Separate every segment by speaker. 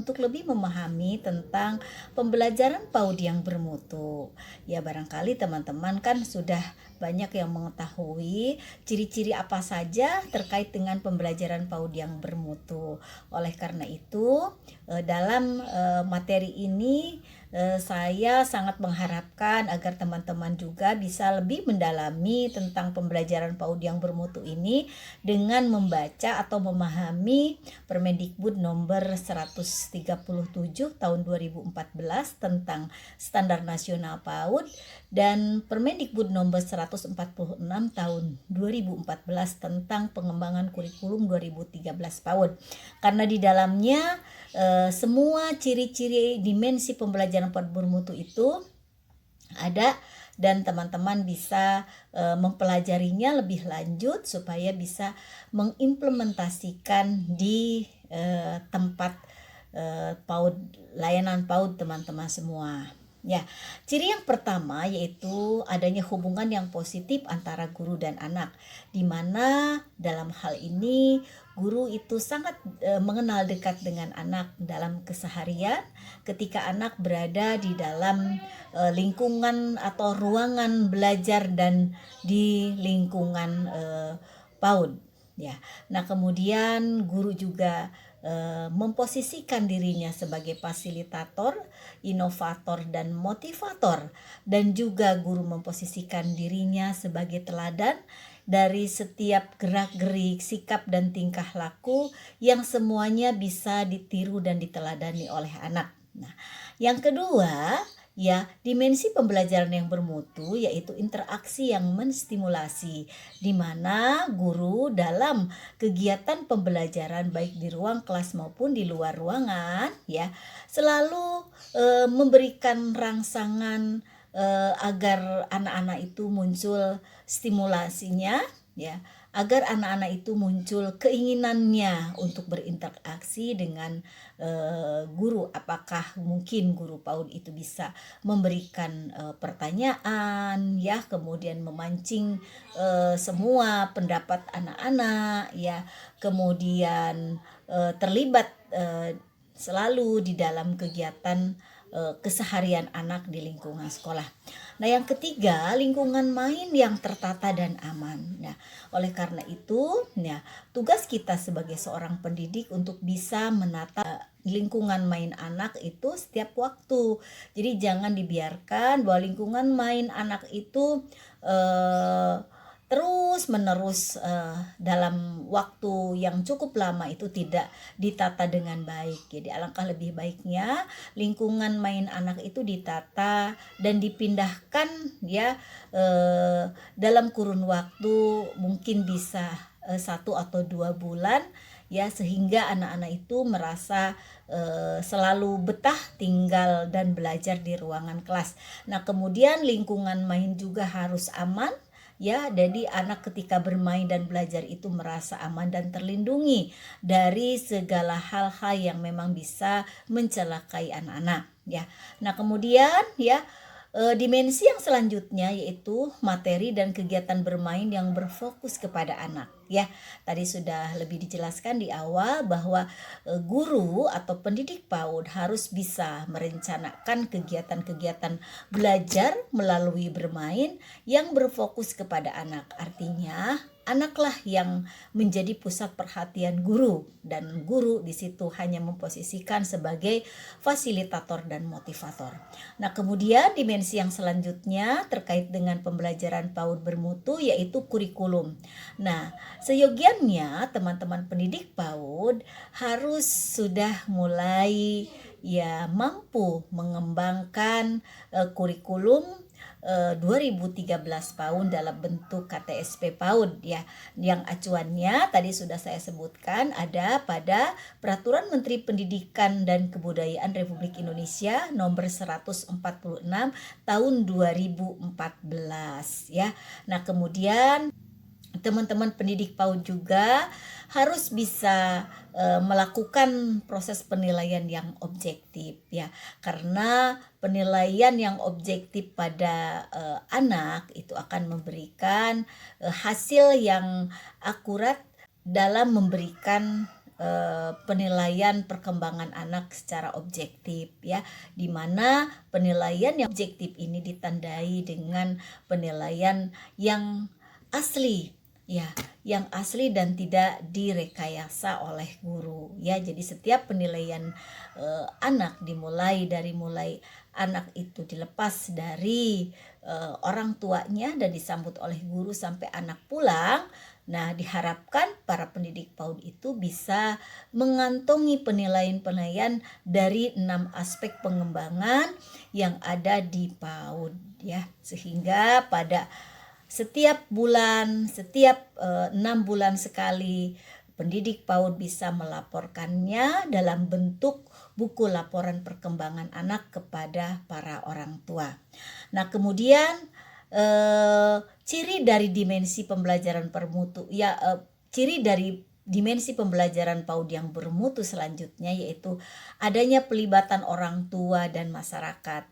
Speaker 1: untuk lebih memahami tentang pembelajaran PAUD yang bermutu. Ya, barangkali teman-teman kan sudah banyak yang mengetahui ciri-ciri apa saja terkait dengan pembelajaran PAUD yang bermutu. Oleh karena itu, dalam materi ini saya sangat mengharapkan agar teman-teman juga bisa lebih mendalami tentang pembelajaran PAUD yang bermutu ini dengan membaca atau memahami Permendikbud nomor 137 tahun 2014 tentang Standar Nasional PAUD dan Permendikbud nomor 146 tahun 2014 tentang Pengembangan Kurikulum 2013 PAUD. Karena di dalamnya semua ciri-ciri dimensi pembelajaran PAUD bermutu itu ada dan teman-teman bisa mempelajarinya lebih lanjut supaya bisa mengimplementasikan di tempat PAUD, layanan PAUD teman-teman semua. Ya, ciri yang pertama yaitu adanya hubungan yang positif antara guru dan anak, di mana dalam hal ini guru itu sangat mengenal dekat dengan anak dalam keseharian ketika anak berada di dalam lingkungan atau ruangan belajar dan di lingkungan PAUD. Ya, nah kemudian guru juga memposisikan dirinya sebagai fasilitator, inovator, dan motivator, dan juga guru memposisikan dirinya sebagai teladan dari setiap gerak-gerik, sikap, dan tingkah laku yang semuanya bisa ditiru dan diteladani oleh anak. Nah, yang kedua, ya, dimensi pembelajaran yang bermutu yaitu interaksi yang menstimulasi, di mana guru dalam kegiatan pembelajaran baik di ruang kelas maupun di luar ruangan ya selalu memberikan rangsangan agar anak-anak itu muncul stimulasinya ya, agar anak-anak itu muncul keinginannya untuk berinteraksi dengan guru. Apakah mungkin guru PAUD itu bisa memberikan pertanyaan ya, kemudian memancing semua pendapat anak-anak ya, kemudian terlibat selalu di dalam kegiatan keseharian anak di lingkungan sekolah. Nah, yang ketiga, lingkungan main yang tertata dan aman. Nah, oleh karena itu, ya, tugas kita sebagai seorang pendidik untuk bisa menata lingkungan main anak itu setiap waktu. Jadi jangan dibiarkan bahwa lingkungan main anak itu terus menerus dalam waktu yang cukup lama itu tidak ditata dengan baik. Jadi alangkah lebih baiknya lingkungan main anak itu ditata dan dipindahkan ya dalam kurun waktu mungkin bisa 1 atau 2 bulan ya, sehingga anak-anak itu merasa selalu betah tinggal dan belajar di ruangan kelas. Nah, kemudian lingkungan main juga harus aman ya, jadi anak ketika bermain dan belajar itu merasa aman dan terlindungi dari segala hal-hal yang memang bisa mencelakai anak-anak ya. Nah, kemudian ya dimensi yang selanjutnya yaitu materi dan kegiatan bermain yang berfokus kepada anak ya. Tadi sudah lebih dijelaskan di awal bahwa guru atau pendidik PAUD harus bisa merencanakan kegiatan-kegiatan belajar melalui bermain yang berfokus kepada anak. Artinya anaklah yang menjadi pusat perhatian guru, dan guru di situ hanya memposisikan sebagai fasilitator dan motivator. Nah, kemudian dimensi yang selanjutnya terkait dengan pembelajaran PAUD bermutu yaitu kurikulum. Nah, seyogianya teman-teman pendidik PAUD harus sudah mulai ya mampu mengembangkan kurikulum 2013 PAUD dalam bentuk KTSP PAUD ya, yang acuannya tadi sudah saya sebutkan ada pada Peraturan Menteri Pendidikan dan Kebudayaan Republik Indonesia nomor 146 tahun 2014 ya. Nah, kemudian teman-teman pendidik PAUD juga harus bisa melakukan proses penilaian yang objektif ya, karena penilaian yang objektif pada anak itu akan memberikan hasil yang akurat dalam memberikan penilaian perkembangan anak secara objektif ya, di mana penilaian yang objektif ini ditandai dengan penilaian yang asli ya, yang asli dan tidak direkayasa oleh guru ya. Jadi setiap penilaian anak mulai anak itu dilepas dari orang tuanya dan disambut oleh guru sampai anak pulang. Nah, diharapkan para pendidik PAUD itu bisa mengantongi penilaian-penilaian dari 6 aspek pengembangan yang ada di PAUD ya, sehingga pada setiap 6 bulan sekali pendidik PAUD bisa melaporkannya dalam bentuk buku laporan perkembangan anak kepada para orang tua. Nah, kemudian ciri dari dimensi pembelajaran bermutu ya, ciri dari dimensi pembelajaran PAUD yang bermutu selanjutnya yaitu adanya pelibatan orang tua dan masyarakat.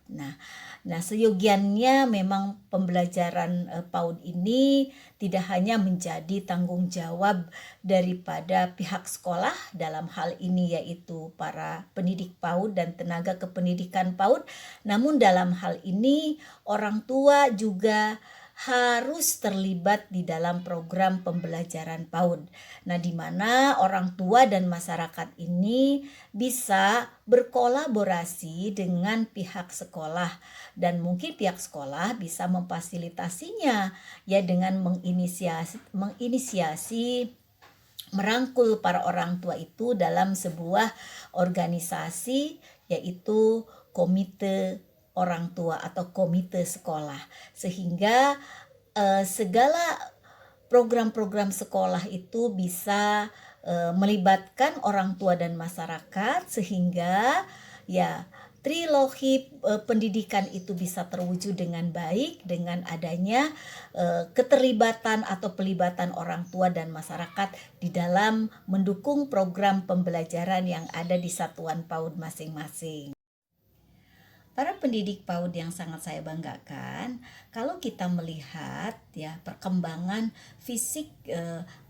Speaker 1: Nah, seyogiannya memang pembelajaran PAUD ini tidak hanya menjadi tanggung jawab daripada pihak sekolah dalam hal ini yaitu para pendidik PAUD dan tenaga kependidikan PAUD, namun dalam hal ini orang tua juga harus terlibat di dalam program pembelajaran PAUD. Nah, di mana orang tua dan masyarakat ini bisa berkolaborasi dengan pihak sekolah dan mungkin pihak sekolah bisa memfasilitasinya ya dengan menginisiasi merangkul para orang tua itu dalam sebuah organisasi yaitu komite orang tua atau komite sekolah, sehingga segala program-program sekolah itu bisa melibatkan orang tua dan masyarakat sehingga ya trilogi pendidikan itu bisa terwujud dengan baik dengan adanya keterlibatan atau pelibatan orang tua dan masyarakat di dalam mendukung program pembelajaran yang ada di satuan PAUD masing-masing. Para pendidik PAUD yang sangat saya banggakan, kalau kita melihat ya perkembangan fisik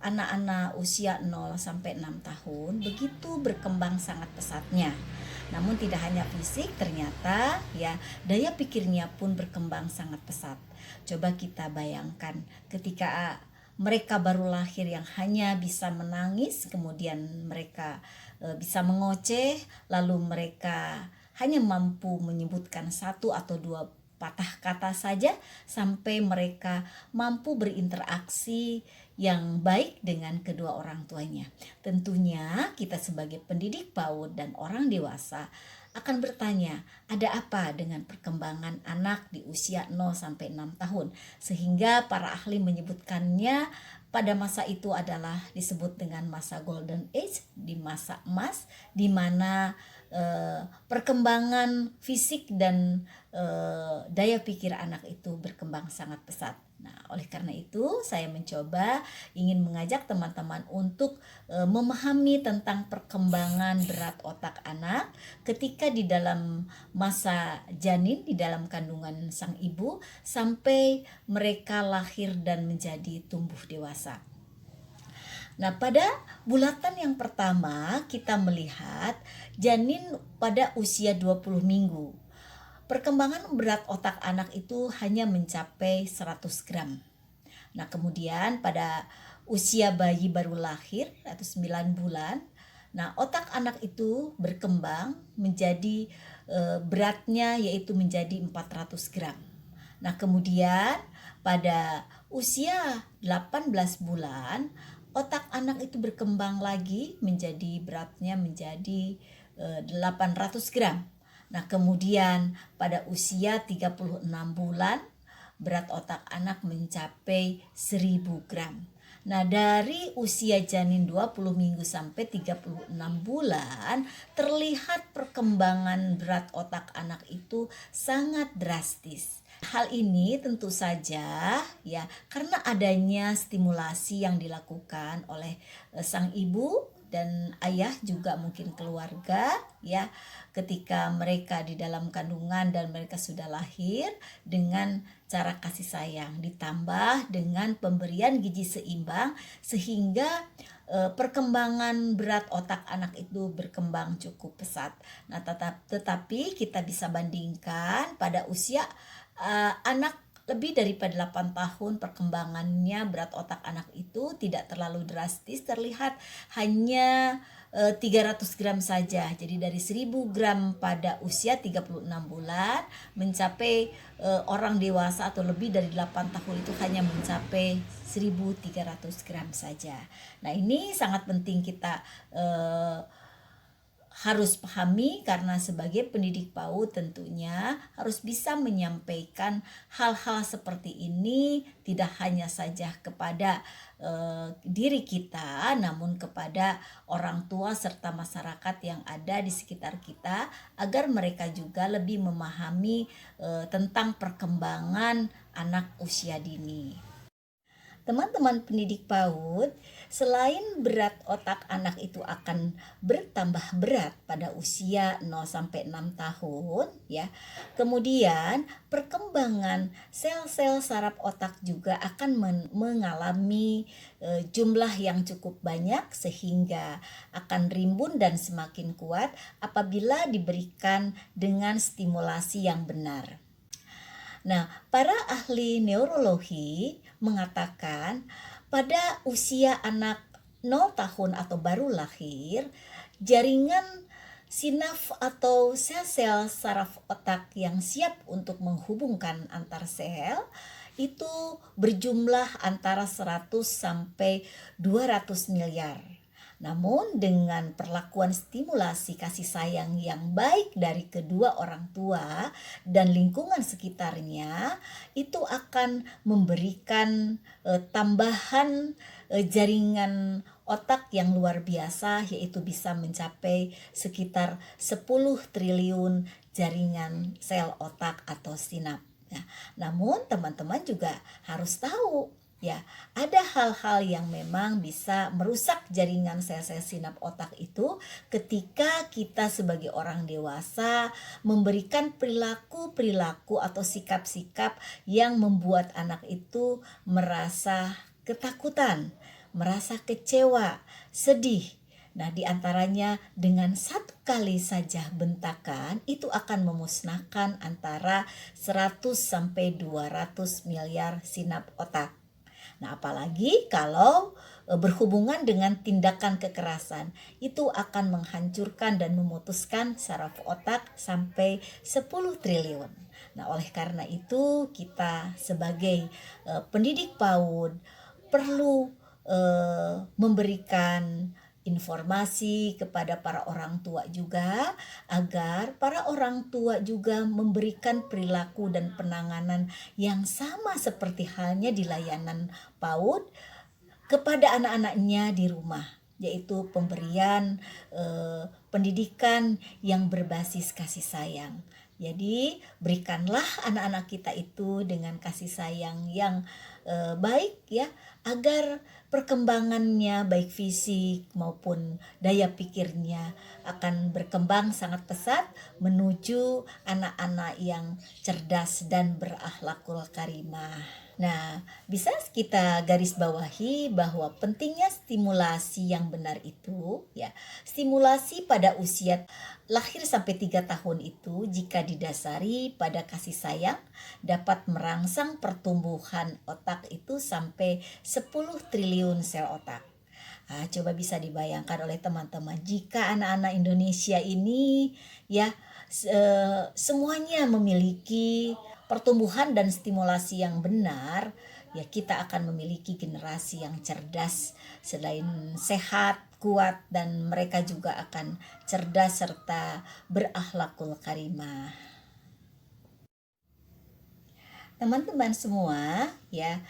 Speaker 1: anak-anak usia 0 sampai 6 tahun begitu berkembang sangat pesatnya. Namun tidak hanya fisik, ternyata ya daya pikirnya pun berkembang sangat pesat. Coba kita bayangkan ketika mereka baru lahir yang hanya bisa menangis, kemudian mereka bisa mengoceh, lalu mereka hanya mampu menyebutkan 1 atau 2 patah kata saja sampai mereka mampu berinteraksi yang baik dengan kedua orang tuanya. Tentunya kita sebagai pendidik PAUD dan orang dewasa akan bertanya, ada apa dengan perkembangan anak di usia 0 sampai 6 tahun? Sehingga para ahli menyebutkannya pada masa itu adalah disebut dengan masa golden age, di masa emas, di mana perkembangan fisik dan daya pikir anak itu berkembang sangat pesat. Nah, oleh karena itu saya mencoba ingin mengajak teman-teman untuk memahami tentang perkembangan berat otak anak ketika di dalam masa janin, di dalam kandungan sang ibu sampai mereka lahir dan menjadi tumbuh dewasa. Nah, pada bulatan yang pertama kita melihat janin pada usia 20 minggu. Perkembangan berat otak anak itu hanya mencapai 100 gram. Nah, kemudian pada usia bayi baru lahir atau 9 bulan, nah otak anak itu berkembang menjadi beratnya yaitu menjadi 400 gram. Nah, kemudian pada usia 18 bulan otak anak itu berkembang lagi menjadi beratnya menjadi 800 gram. Nah, kemudian pada usia 36 bulan berat otak anak mencapai 1000 gram. Nah, dari usia janin 20 minggu sampai 36 bulan terlihat perkembangan berat otak anak itu sangat drastis. Hal ini tentu saja ya karena adanya stimulasi yang dilakukan oleh sang ibu dan ayah juga mungkin keluarga ya ketika mereka di dalam kandungan dan mereka sudah lahir dengan cara kasih sayang ditambah dengan pemberian gizi seimbang sehingga perkembangan berat otak anak itu berkembang cukup pesat. Nah, tetapi kita bisa bandingkan pada usia anak lebih daripada 8 tahun, perkembangannya berat otak anak itu tidak terlalu drastis, terlihat hanya 300 gram saja. Jadi dari 1000 gram pada usia 36 bulan mencapai orang dewasa atau lebih dari 8 tahun itu hanya mencapai 1300 gram saja. Nah, ini sangat penting kita harus pahami, karena sebagai pendidik PAUD tentunya harus bisa menyampaikan hal-hal seperti ini tidak hanya saja kepada diri kita, namun kepada orang tua serta masyarakat yang ada di sekitar kita, agar mereka juga lebih memahami tentang perkembangan anak usia dini. Teman-teman pendidik PAUD, selain berat otak anak itu akan bertambah berat pada usia 0 sampai 6 tahun ya. Kemudian perkembangan sel-sel saraf otak juga akan mengalami jumlah yang cukup banyak, sehingga akan rimbun dan semakin kuat apabila diberikan dengan stimulasi yang benar. Nah, para ahli neurologi mengatakan pada usia anak 0 tahun atau baru lahir, jaringan sinaf atau sel-sel saraf otak yang siap untuk menghubungkan antar sel itu berjumlah antara 100 sampai 200 miliar. Namun dengan perlakuan stimulasi kasih sayang yang baik dari kedua orang tua dan lingkungan sekitarnya, itu akan memberikan tambahan jaringan otak yang luar biasa, yaitu bisa mencapai sekitar 10 triliun jaringan sel otak atau sinap. Nah, namun teman-teman juga harus tahu ya, ada hal-hal yang memang bisa merusak jaringan sel-sel sinap otak itu ketika kita sebagai orang dewasa memberikan perilaku atau sikap-sikap yang membuat anak itu merasa ketakutan, merasa kecewa, sedih. Nah, diantaranya dengan satu kali saja bentakan itu akan memusnahkan antara 100 sampai 200 miliar sinap otak. Nah, apalagi kalau berhubungan dengan tindakan kekerasan, itu akan menghancurkan dan memutuskan saraf otak sampai 10 triliun. Nah, oleh karena itu kita sebagai pendidik PAUD perlu memberikan informasi kepada para orang tua juga, agar para orang tua juga memberikan perilaku dan penanganan yang sama seperti halnya di layanan PAUD kepada anak-anaknya di rumah, yaitu pemberian pendidikan yang berbasis kasih sayang. Jadi berikanlah anak-anak kita itu dengan kasih sayang yang baik ya, agar perkembangannya baik fisik maupun daya pikirnya akan berkembang sangat pesat menuju anak-anak yang cerdas dan berakhlakul karimah. Nah, bisa kita garis bawahi bahwa pentingnya stimulasi yang benar itu ya. Stimulasi pada usia lahir sampai 3 tahun itu jika didasari pada kasih sayang dapat merangsang pertumbuhan otak itu sampai 10 triliun sel otak. Nah, coba bisa dibayangkan oleh teman-teman jika anak-anak Indonesia ini ya semuanya memiliki pertumbuhan dan stimulasi yang benar, ya kita akan memiliki generasi yang cerdas, selain sehat, kuat, dan mereka juga akan cerdas serta berakhlakul karimah. Teman-teman semua ya,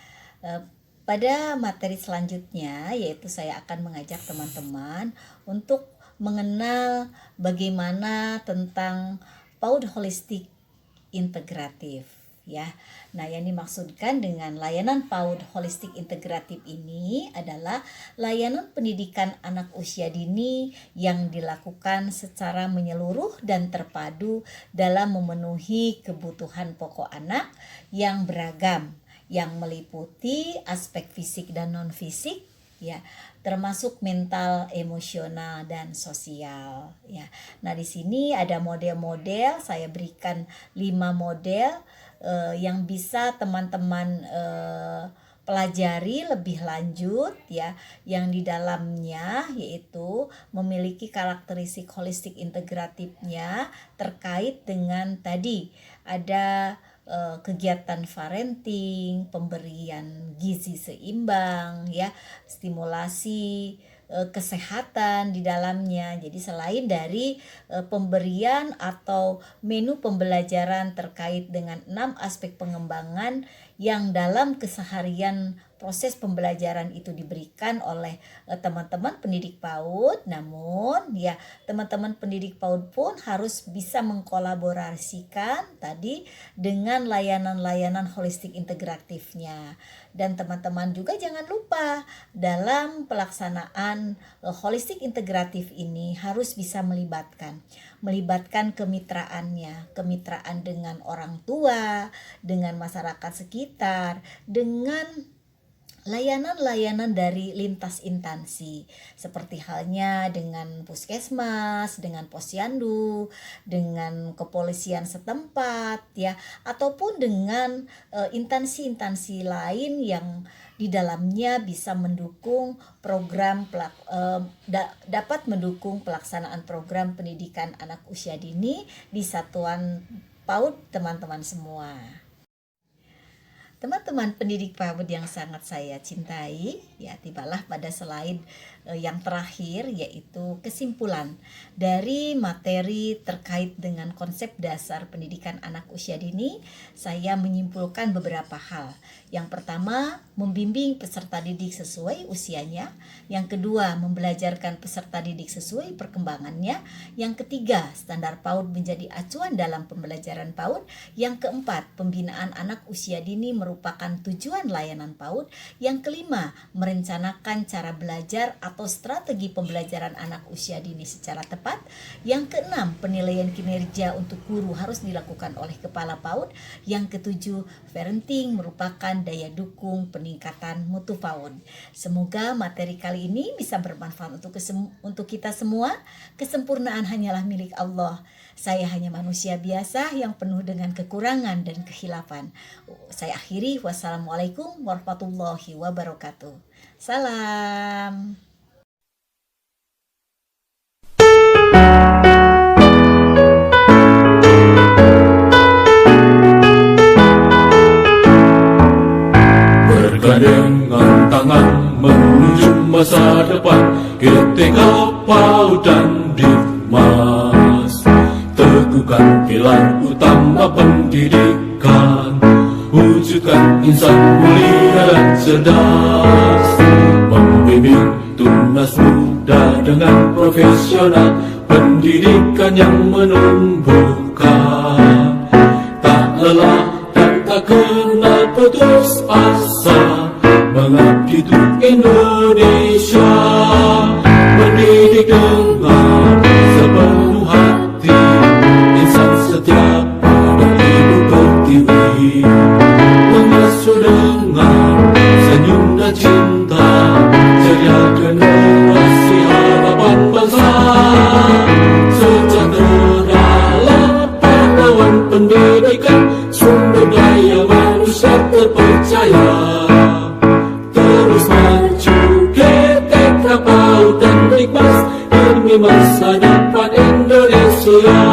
Speaker 1: pada materi selanjutnya yaitu saya akan mengajak teman-teman untuk mengenal bagaimana tentang PAUD holistik integratif ya. Nah, yang dimaksudkan dengan layanan PAUD holistik integratif ini adalah layanan pendidikan anak usia dini yang dilakukan secara menyeluruh dan terpadu dalam memenuhi kebutuhan pokok anak yang beragam, yang meliputi aspek fisik dan non-fisik, ya, termasuk mental, emosional dan sosial ya. Nah, di sini ada model-model, saya berikan 5 model yang bisa teman-teman pelajari lebih lanjut ya, yang di dalamnya yaitu memiliki karakteristik holistik integratifnya terkait dengan tadi ada kegiatan parenting, pemberian gizi seimbang ya, stimulasi kesehatan di dalamnya. Jadi selain dari pemberian atau menu pembelajaran terkait dengan 6 aspek pengembangan yang dalam keseharian proses pembelajaran itu diberikan oleh teman-teman pendidik PAUD, namun ya teman-teman pendidik PAUD pun harus bisa mengkolaborasikan tadi dengan layanan-layanan holistik integratifnya. Dan teman-teman juga jangan lupa dalam pelaksanaan holistik integratif ini harus bisa melibatkan kemitraannya, kemitraan dengan orang tua, dengan masyarakat sekitar, dengan layanan-layanan dari lintas instansi seperti halnya dengan puskesmas, dengan posyandu, dengan kepolisian setempat ya, ataupun dengan instansi-instansi lain yang di dalamnya bisa mendukung program dapat mendukung pelaksanaan program pendidikan anak usia dini di satuan PAUD teman-teman semua. Teman-teman pendidik PAUD yang sangat saya cintai, ya tibalah pada slide yang terakhir, yaitu kesimpulan dari materi terkait dengan konsep dasar pendidikan anak usia dini. Saya menyimpulkan beberapa hal. Yang pertama, membimbing peserta didik sesuai usianya. Yang kedua, membelajarkan peserta didik sesuai perkembangannya. Yang ketiga, standar PAUD menjadi acuan dalam pembelajaran PAUD. Yang keempat, pembinaan anak usia dini merupakan tujuan layanan PAUD. Yang kelima, merencanakan cara belajar atau strategi pembelajaran anak usia dini secara tepat. Yang keenam, penilaian kinerja untuk guru harus dilakukan oleh kepala PAUD. Yang ketujuh, parenting merupakan daya dukung peningkatan mutu PAUD. Semoga materi kali ini bisa bermanfaat untuk kita semua. Kesempurnaan hanyalah milik Allah. Saya hanya manusia biasa yang penuh dengan kekurangan dan kehilafan. Saya akhiri, wassalamualaikum warahmatullahi wabarakatuh. Salam.
Speaker 2: Bergandengan tangan menuju masa depan, ketika PAUD dan Dikmas teguhkan pilar utama pendidikan, wujudkan insan mulia dan cerdas, membimbing tunas muda dengan profesional, pendidikan yang menumbuhkan, tak lelah dan tak kenal putus asa, mengabdi untuk Indonesia, mendidik dengan sepenuh hati, insan setia pada Ibu Pertiwi, mengasuh dengan senyum dan cinta, ceria generasi harapan bangsa, sejahteralah pahlawan pendidikan, sumber daya manusia terpercaya. Terus maju GTK PAUD dan Dikmas demi masa depan Indonesia.